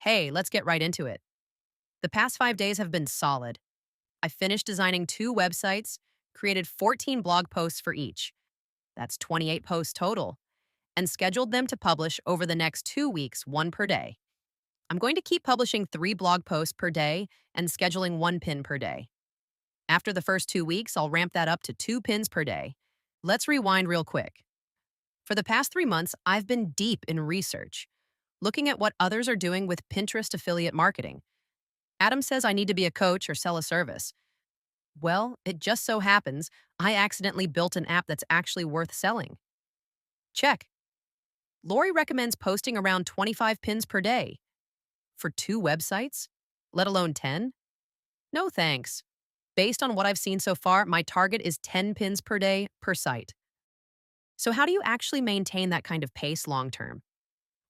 Hey, let's get right into it. The past 5 days have been solid. I finished designing 2 websites, created 14 blog posts for each. That's 28 posts total, and scheduled them to publish over the next 2 weeks, one per day. I'm going to keep publishing 3 blog posts per day and scheduling 1 pin per day. After the first 2 weeks, I'll ramp that up to 2 pins per day. Let's rewind real quick. For the past 3 months, I've been deep in research, looking at what others are doing with Pinterest affiliate marketing. Adam says I need to be a coach or sell a service. Well, it just so happens I accidentally built an app that's actually worth selling. Check. Lori recommends posting around 25 pins per day. For 2 websites? Let alone 10? No thanks. Based on what I've seen so far, my target is 10 pins per day per site. So, how do you actually maintain that kind of pace long term?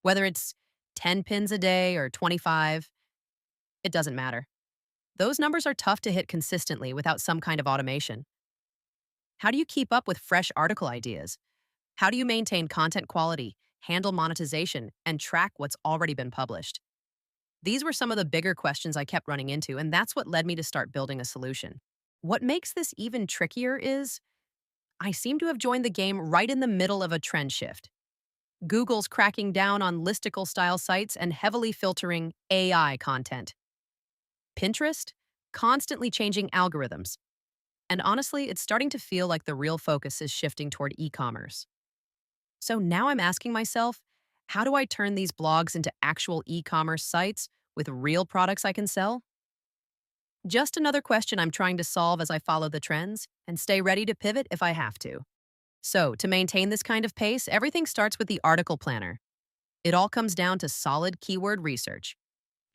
Whether it's 10 pins a day or 25, it doesn't matter. Those numbers are tough to hit consistently without some kind of automation. How do you keep up with fresh article ideas? How do you maintain content quality, handle monetization, and track what's already been published? These were some of the bigger questions I kept running into, and that's what led me to start building a solution. What makes this even trickier is I seem to have joined the game right in the middle of a trend shift. Google's cracking down on listicle style sites and heavily filtering AI content. Pinterest, constantly changing algorithms. And honestly, it's starting to feel like the real focus is shifting toward e commerce. So now I'm asking myself, how do I turn these blogs into actual e commerce sites with real products I can sell? Just another question I'm trying to solve as I follow the trends and stay ready to pivot if I have to. So, to maintain this kind of pace, everything starts with the article planner. It all comes down to solid keyword research.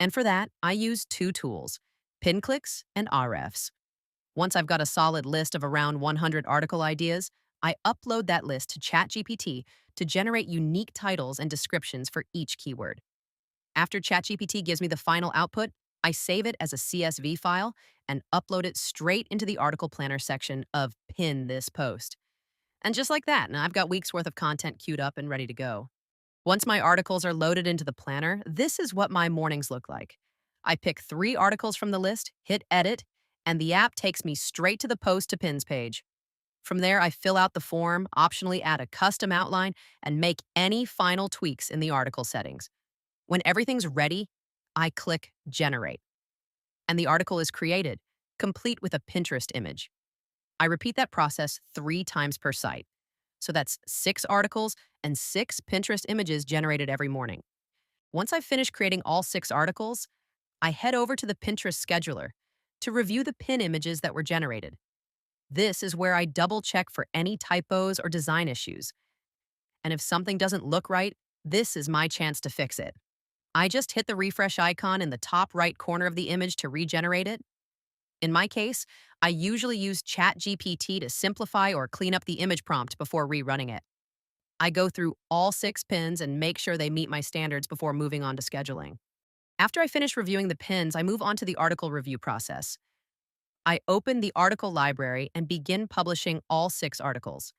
And for that, I use 2 tools, PinClicks and RFs. Once I've got a solid list of around 100 article ideas, I upload that list to ChatGPT to generate unique titles and descriptions for each keyword. After ChatGPT gives me the final output, I save it as a CSV file and upload it straight into the article planner section of Pin This Post. And just like that, I've got weeks worth of content queued up and ready to go. Once my articles are loaded into the planner, this is what my mornings look like. I pick 3 articles from the list, hit edit, and the app takes me straight to the post to pins page. From there, I fill out the form, optionally add a custom outline, and make any final tweaks in the article settings. When everything's ready, I click Generate, and the article is created, complete with a Pinterest image. I repeat that process 3 times per site. So that's 6 articles and 6 Pinterest images generated every morning. Once I've finished creating all 6 articles, I head over to the Pinterest scheduler to review the pin images that were generated. This is where I double check for any typos or design issues. And if something doesn't look right, this is my chance to fix it. I just hit the refresh icon in the top right corner of the image to regenerate it. In my case, I usually use ChatGPT to simplify or clean up the image prompt before rerunning it. I go through all 6 pins and make sure they meet my standards before moving on to scheduling. After I finish reviewing the pins, I move on to the article review process. I open the article library and begin publishing all 6 articles.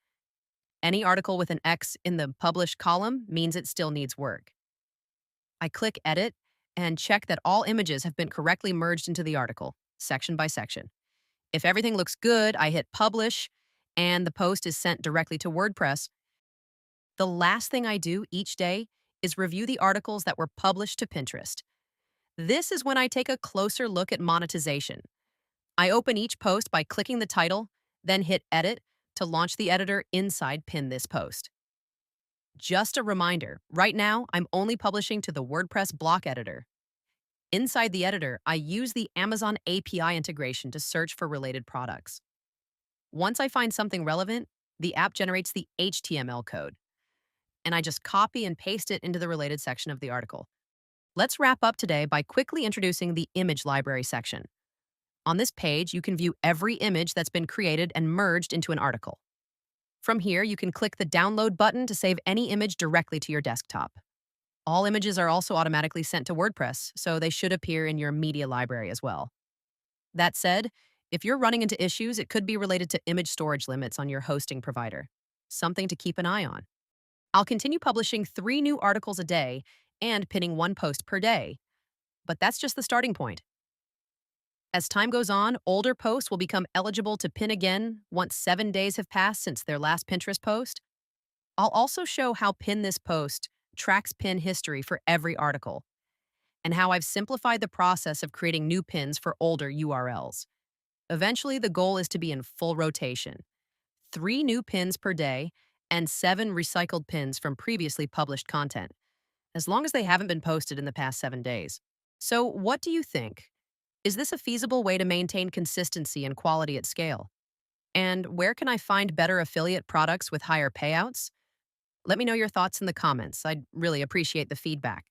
Any article with an X in the published column means it still needs work. I click Edit and check that all images have been correctly merged into the article, section by section. If everything looks good, I hit Publish, and the post is sent directly to WordPress. The last thing I do each day is review the articles that were published to Pinterest. This is when I take a closer look at monetization. I open each post by clicking the title, then hit Edit to launch the editor inside Pin This Post. Just a reminder, right now I'm only publishing to the WordPress block editor. Inside the editor, I use the Amazon API integration to search for related products. Once I find something relevant, the app generates the HTML code, and I just copy and paste it into the related section of the article. Let's wrap up today by quickly introducing the image library section. On this page, you can view every image that's been created and merged into an article. From here, you can click the download button to save any image directly to your desktop. All images are also automatically sent to WordPress, so they should appear in your media library as well. That said, if you're running into issues, it could be related to image storage limits on your hosting provider. Something to keep an eye on. I'll continue publishing 3 new articles a day and pinning 1 post per day. but that's just the starting point. As time goes on, older posts will become eligible to pin again once 7 days have passed since their last Pinterest post. I'll also show how Pin This Post tracks pin history for every article and how I've simplified the process of creating new pins for older URLs. Eventually, the goal is to be in full rotation 3 new pins per day and 7 recycled pins from previously published content, as long as they haven't been posted in the past 7 days. So, what do you think? Is this a feasible way to maintain consistency and quality at scale? And where can I find better affiliate products with higher payouts? Let me know your thoughts in the comments. I'd really appreciate the feedback.